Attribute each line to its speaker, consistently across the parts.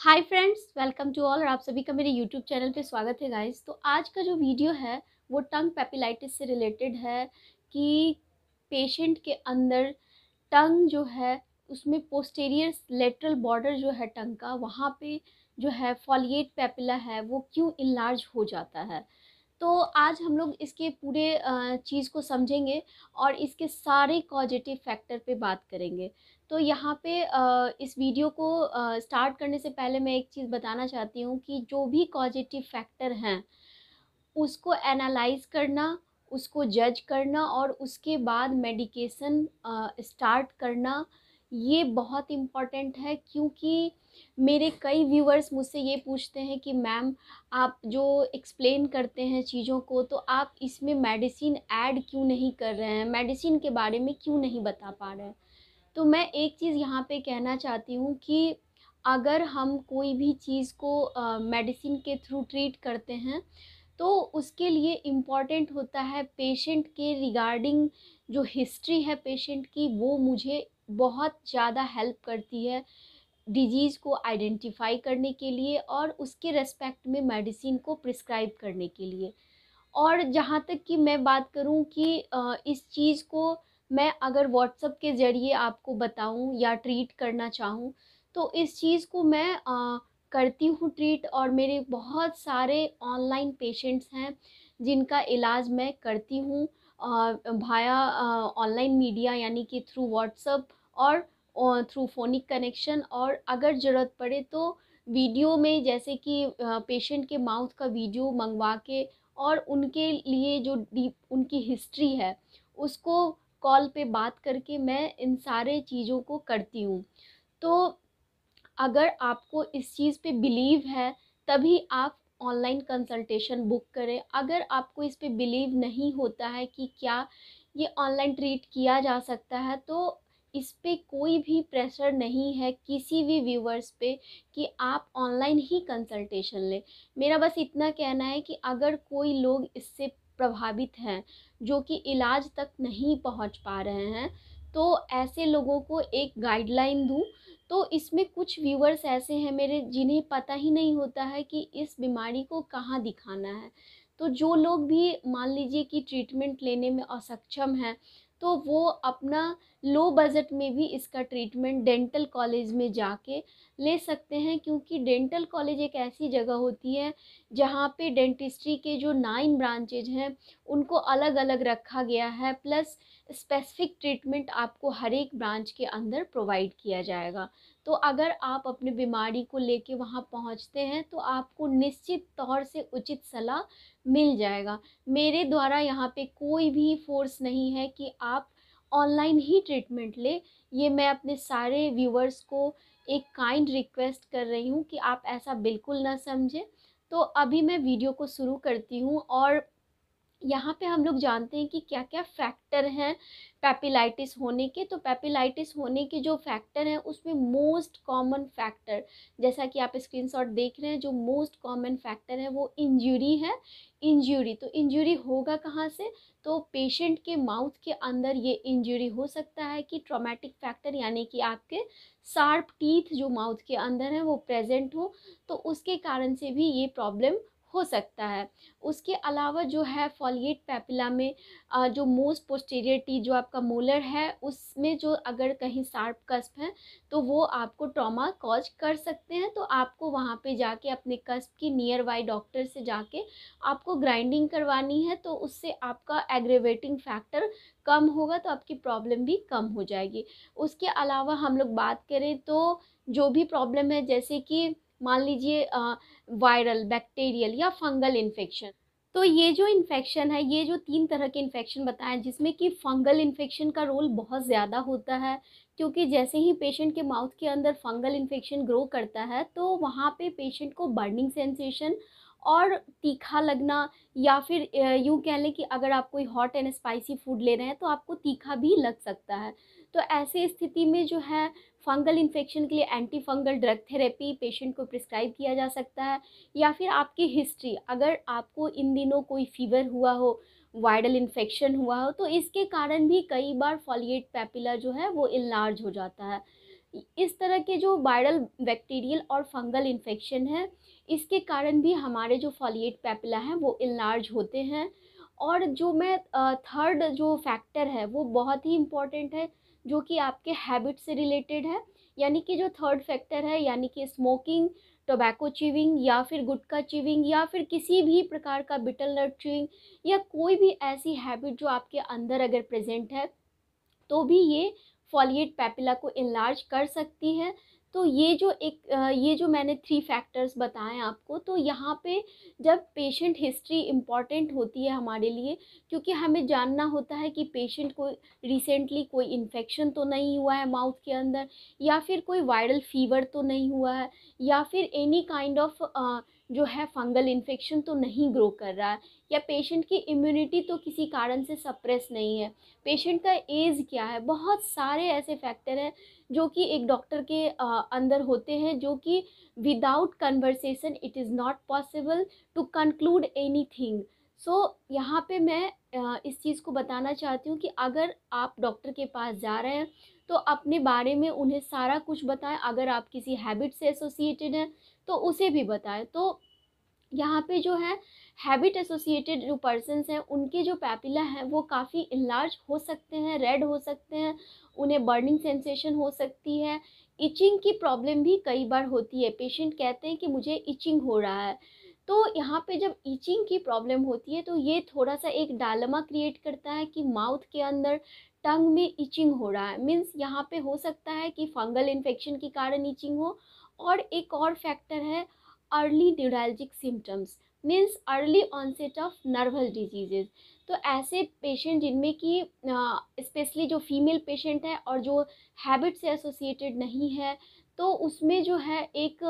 Speaker 1: Hi friends, welcome to all. और आप सभी का मेरे यूट्यूब चैनल पे स्वागत है गाइस। तो आज का जो वीडियो है वो टंग पेपिलाइटिस से रिलेटेड है कि पेशेंट के अंदर टंग जो है उसमें पोस्टीरियर लेटरल बॉर्डर जो है टंग का, वहाँ पे जो है फॉलिएट पेपिला है वो क्यों इनलार्ज हो जाता है। तो आज हम लोग इसके पूरे चीज़ को समझेंगे और इसके सारे कॉजेटिव फैक्टर पे बात करेंगे। तो यहाँ पे इस वीडियो को स्टार्ट करने से पहले मैं एक चीज़ बताना चाहती हूँ कि जो भी कॉजेटिव फैक्टर हैं उसको एनालाइज करना, उसको जज करना और उसके बाद मेडिकेशन स्टार्ट करना, ये बहुत इम्पॉर्टेंट है। क्योंकि मेरे कई व्यूअर्स मुझसे ये पूछते हैं कि मैम आप जो एक्सप्लेन करते हैं चीज़ों को, तो आप इसमें मेडिसिन ऐड क्यों नहीं कर रहे हैं, मेडिसिन के बारे में क्यों नहीं बता पा रहे हैं। तो मैं एक चीज़ यहाँ पे कहना चाहती हूँ कि अगर हम कोई भी चीज़ को मेडिसिन के थ्रू ट्रीट करते हैं तो उसके लिए इम्पॉर्टेंट होता है पेशेंट के रिगार्डिंग जो हिस्ट्री है पेशेंट की, वो मुझे बहुत ज़्यादा हेल्प करती है डिजीज़ को आइडेंटिफाई करने के लिए और उसके रेस्पेक्ट में मेडिसिन को प्रिस्क्राइब करने के लिए। और जहाँ तक कि मैं बात करूँ कि इस चीज़ को मैं अगर व्हाट्सएप के ज़रिए आपको बताऊँ या ट्रीट करना चाहूँ तो इस चीज़ को मैं करती हूँ ट्रीट। और मेरे बहुत सारे ऑनलाइन पेशेंट्स हैं जिनका इलाज मैं करती हूँ भाया ऑनलाइन मीडिया, यानी कि थ्रू व्हाट्सएप और थ्रू फोनिक कनेक्शन। और अगर ज़रूरत पड़े तो वीडियो में, जैसे कि पेशेंट के माउथ का वीडियो मंगवा के और उनके लिए जो डीप उनकी हिस्ट्री है उसको कॉल पे बात करके मैं इन सारे चीज़ों को करती हूँ। तो अगर आपको इस चीज़ पे बिलीव है तभी आप ऑनलाइन कंसल्टेशन बुक करें। अगर आपको इस पे बिलीव नहीं होता है कि क्या ये ऑनलाइन ट्रीट किया जा सकता है, तो इस पे कोई भी प्रेशर नहीं है किसी भी व्यूवर्स पे कि आप ऑनलाइन ही कंसल्टेशन लें। मेरा बस इतना कहना है कि अगर कोई लोग इससे प्रभावित हैं जो कि इलाज तक नहीं पहुंच पा रहे हैं, तो ऐसे लोगों को एक गाइडलाइन दूं। तो इसमें कुछ व्यूअर्स ऐसे हैं मेरे जिन्हें पता ही नहीं होता है कि इस बीमारी को कहाँ दिखाना है। तो जो लोग भी मान लीजिए कि ट्रीटमेंट लेने में असक्षम हैं, तो वो अपना लो बजट में भी इसका ट्रीटमेंट डेंटल कॉलेज में जाके ले सकते हैं। क्योंकि डेंटल कॉलेज एक ऐसी जगह होती है जहाँ पे डेंटिस्ट्री के जो 9 ब्रांचेज हैं उनको अलग अलग रखा गया है, प्लस स्पेसिफिक ट्रीटमेंट आपको हर एक ब्रांच के अंदर प्रोवाइड किया जाएगा। तो अगर आप अपनी बीमारी को लेके वहाँ पहुँचते हैं तो आपको निश्चित तौर से उचित सलाह मिल जाएगा। मेरे द्वारा यहाँ पे कोई भी फोर्स नहीं है कि आप ऑनलाइन ही ट्रीटमेंट ले। ये मैं अपने सारे व्यूअर्स को एक काइंड रिक्वेस्ट कर रही हूँ कि आप ऐसा बिल्कुल ना समझें। तो अभी मैं वीडियो को शुरू करती हूँ। और यहाँ पे हम लोग जानते हैं कि क्या क्या फैक्टर हैं पेपिलाइटिस होने के। तो पेपिलाइटिस होने के जो फैक्टर हैं उसमें मोस्ट कॉमन फैक्टर, जैसा कि आप स्क्रीनशॉट देख रहे हैं, जो मोस्ट कॉमन फैक्टर है वो इंजरी है। इंजरी तो इंजरी होगा कहाँ से, तो पेशेंट के माउथ के अंदर ये इंजरी हो सकता है कि ट्रॉमेटिक फैक्टर, यानी कि आपके शार्प टीथ जो माउथ के अंदर है वो प्रेजेंट हो, तो उसके कारण से भी ये प्रॉब्लम हो सकता है। उसके अलावा जो है फॉलिएट पेपिला में जो मोस्ट पोस्टीरियर टीथ जो आपका मोलर है उसमें जो अगर कहीं शार्प कस्प है तो वो आपको ट्रॉमा कॉज कर सकते हैं। तो आपको वहाँ पे जाके अपने कस्प की नियर बाई डॉक्टर से जाके आपको ग्राइंडिंग करवानी है, तो उससे आपका एग्रेवेटिंग फैक्टर कम होगा, तो आपकी प्रॉब्लम भी कम हो जाएगी। उसके अलावा हम लोग बात करें तो जो भी प्रॉब्लम है, जैसे कि मान लीजिए वायरल, बैक्टीरियल या फंगल इन्फेक्शन, तो ये जो इन्फेक्शन है, ये जो 3 तरह के इन्फेक्शन बताएं जिसमें कि फंगल इन्फेक्शन का रोल बहुत ज़्यादा होता है। क्योंकि जैसे ही पेशेंट के माउथ के अंदर फंगल इन्फेक्शन ग्रो करता है तो वहाँ पे पेशेंट को बर्निंग सेंसेशन और तीखा लगना, या फिर यूँ कह लें कि अगर आप कोई हॉट एंड स्पाइसी फूड ले रहे हैं तो आपको तीखा भी लग सकता है। तो ऐसे स्थिति में जो है फंगल इन्फेक्शन के लिए anti fungal drug therapy patient को प्रिस्क्राइब किया जा सकता है। या फिर आपकी हिस्ट्री, अगर आपको इन दिनों कोई फीवर हुआ हो, वायरल इन्फेक्शन हुआ हो, तो इसके कारण भी कई बार फॉलिएट पेपिला जो है वो इनलार्ज हो जाता है। इस तरह के जो वायरल, बैक्टीरियल और फंगल इन्फेक्शन है, इसके कारण भी हमारे जो फॉलिएट पैपिला हैं वो इनलार्ज होते हैं। और जो मैं थर्ड जो फैक्टर है वो बहुत ही इम्पॉर्टेंट है, जो कि आपके हैबिट से रिलेटेड है। यानी कि जो थर्ड फैक्टर है, यानी कि स्मोकिंग, टोबैको च्यूइंग या फिर गुटखा च्यूइंग या फिर किसी भी प्रकार का बिटल नट च्यूइंग, या कोई भी ऐसी हैबिट जो आपके अंदर अगर प्रेजेंट है, तो भी ये फॉलिएट पैपिला को इनलार्ज कर सकती है। तो ये जो मैंने 3 फैक्टर्स बताएं आपको, तो यहाँ पे जब पेशेंट हिस्ट्री इम्पॉर्टेंट होती है हमारे लिए, क्योंकि हमें जानना होता है कि पेशेंट को रिसेंटली कोई इन्फेक्शन तो नहीं हुआ है माउथ के अंदर, या फिर कोई वायरल फीवर तो नहीं हुआ है, या फिर एनी काइंड ऑफ जो है फंगल इन्फेक्शन तो नहीं ग्रो कर रहा है, या पेशेंट की इम्यूनिटी तो किसी कारण से सप्रेस नहीं है, पेशेंट का एज क्या है। बहुत सारे ऐसे फैक्टर हैं जो कि एक डॉक्टर के अंदर होते हैं, जो कि without conversation it is not possible to conclude anything. So यहाँ पे मैं इस चीज़ को बताना चाहती हूँ कि अगर आप डॉक्टर के पास जा रहे हैं तो अपने बारे में उन्हें सारा कुछ बताएं। अगर आप किसी हैबिट से एसोसिएटेड हैं तो उसे भी बताएं। तो यहाँ पे जो है हैबिट एसोसिएटेड जो पर्सन्स हैं, उनके जो पैपिला हैं वो काफ़ी इनलार्ज हो सकते हैं, रेड हो सकते हैं, उन्हें बर्निंग सेंसेशन हो सकती है, इचिंग की प्रॉब्लम भी कई बार होती है। पेशेंट कहते हैं कि मुझे इचिंग हो रहा है। तो यहाँ पे जब इचिंग की प्रॉब्लम होती है तो ये थोड़ा सा एक डायलेमा क्रिएट करता है कि माउथ के अंदर टंग में इचिंग हो रहा है। मीन्स यहाँ पे हो सकता है कि फंगल इन्फेक्शन के कारण इचिंग हो। और एक और फैक्टर है early neuralgic symptoms, means early onset of nerval diseases. तो ऐसे पेशेंट जिनमें कि स्पेशली जो फीमेल पेशेंट है और जो हैबिट से एसोसिएटेड नहीं है, तो उसमें जो है एक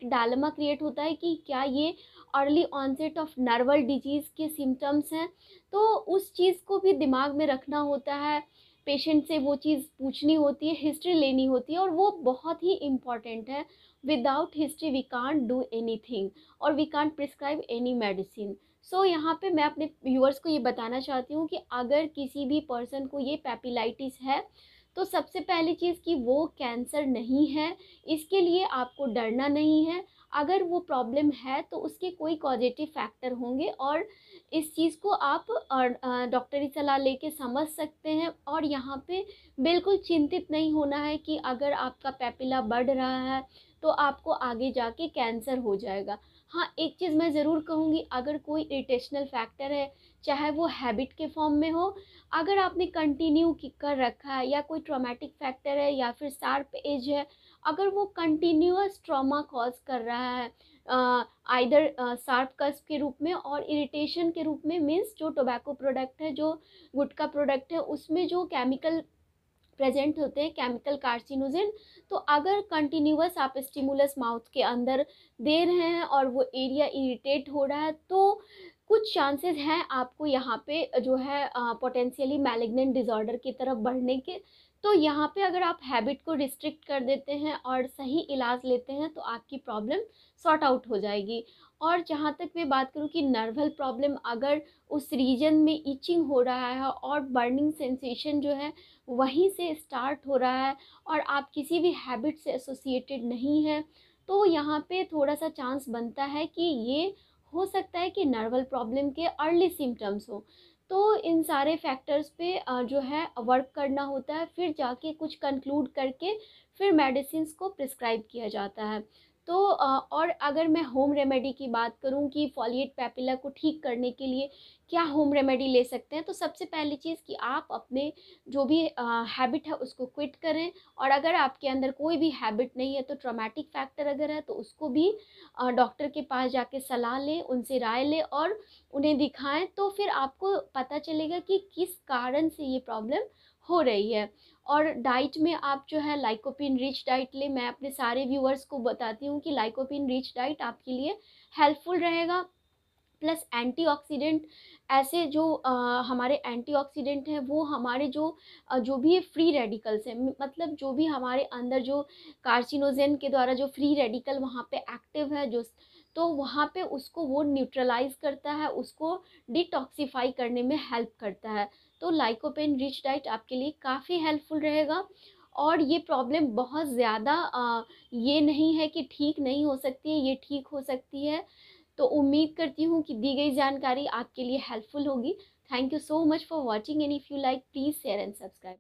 Speaker 1: डायलेमा क्रिएट होता है कि क्या ये early onset of Narwal disease के सिम्टम्स हैं। तो उस चीज़ को भी दिमाग में रखना होता है, पेशेंट से वो चीज़ पूछनी होती है, हिस्ट्री लेनी होती है, और वो बहुत ही इम्पॉर्टेंट है। Without history we can't do anything और we can't prescribe any medicine. So यहाँ पे मैं अपने व्यूअर्स को ये बताना चाहती हूँ कि अगर किसी भी पर्सन को ये पैपिलाइटिस है तो सबसे पहली चीज़ कि वो कैंसर नहीं है, इसके लिए आपको डरना नहीं है। अगर वो प्रॉब्लम है तो उसके कोई कॉजेटिव फैक्टर होंगे, और इस चीज़ को आप डॉक्टरी सलाह लेके समझ सकते हैं। और यहाँ पे बिल्कुल चिंतित नहीं होना है कि अगर आपका पैपिला बढ़ रहा है तो आपको आगे जाके कैंसर हो जाएगा। हाँ, एक चीज़ मैं ज़रूर कहूँगी, अगर कोई इरिटेशनल फैक्टर है, चाहे वो हैबिट के फॉर्म में हो, अगर आपने कंटिन्यू कर रखा है, या कोई ट्रॉमेटिक फैक्टर है, या फिर शार्प एज है, अगर वो कंटिन्यूअस ट्रॉमा कॉज कर रहा है आइदर शार्प कस्प के रूप में और इरिटेशन के रूप में, मीन्स जो टोबैको प्रोडक्ट है, जो गुटखा प्रोडक्ट है, उसमें जो केमिकल प्रेजेंट होते हैं, केमिकल कार्सिनोजन, तो अगर कंटिन्यूअस आप स्टिमुलस माउथ के अंदर दे रहे हैं और वो एरिया इरिटेट हो रहा है, तो कुछ चांसेस हैं आपको यहाँ पे जो है पोटेंशियली मैलिग्नेंट डिसऑर्डर की तरफ बढ़ने के। तो यहाँ पे अगर आप हैबिट को रिस्ट्रिक्ट कर देते हैं और सही इलाज लेते हैं तो आपकी प्रॉब्लम सॉर्ट आउट हो जाएगी। और जहाँ तक मैं बात करूँ कि नर्वल प्रॉब्लम, अगर उस रीजन में इचिंग हो रहा है और बर्निंग सेंसेशन जो है वहीं से स्टार्ट हो रहा है, और आप किसी भी हैबिट से एसोसिएटेड नहीं है, तो यहाँ पे थोड़ा सा चांस बनता है कि ये हो सकता है कि नर्वल प्रॉब्लम के अर्ली सिम्टम्स हो। तो इन सारे फैक्टर्स पे जो है वर्क करना होता है, फिर जाके कुछ कंक्लूड करके फिर मेडिसिन्स को प्रिस्क्राइब किया जाता है। तो और अगर मैं होम रेमेडी की बात करूं कि फॉलिएट पैपिला को ठीक करने के लिए क्या होम रेमेडी ले सकते हैं, तो सबसे पहली चीज़ कि आप अपने जो भी हैबिट है उसको क्विट करें। और अगर आपके अंदर कोई भी हैबिट नहीं है तो ट्रॉमेटिक फैक्टर अगर है तो उसको भी डॉक्टर के पास जाके सलाह लें, उनसे राय लें और उन्हें दिखाएं, तो फिर आपको पता चलेगा कि किस कारण से ये प्रॉब्लम हो रही है। और डाइट में आप जो है लाइकोपिन रिच डाइट लें। मैं अपने सारे व्यूअर्स को बताती हूँ कि लाइकोपिन रिच डाइट आपके लिए हेल्पफुल रहेगा। प्लस एंटीऑक्सीडेंट, ऐसे जो हमारे एंटीऑक्सीडेंट हैं वो हमारे जो भी फ्री रेडिकल्स हैं, मतलब जो भी हमारे अंदर जो कार्सिनोजेन के द्वारा जो फ्री रेडिकल वहाँ पे एक्टिव है, जो तो वहाँ पे उसको वो न्यूट्रलाइज करता है, उसको डिटॉक्सिफाई करने में हेल्प करता है। तो लाइकोपेन रिच डाइट आपके लिए काफ़ी हेल्पफुल रहेगा। और ये प्रॉब्लम बहुत ज़्यादा ये नहीं है कि ठीक नहीं हो सकती है, ये ठीक हो सकती है। तो उम्मीद करती हूँ कि दी गई जानकारी आपके लिए हेल्पफुल होगी। Thank you so much for watching and if you like please share and subscribe.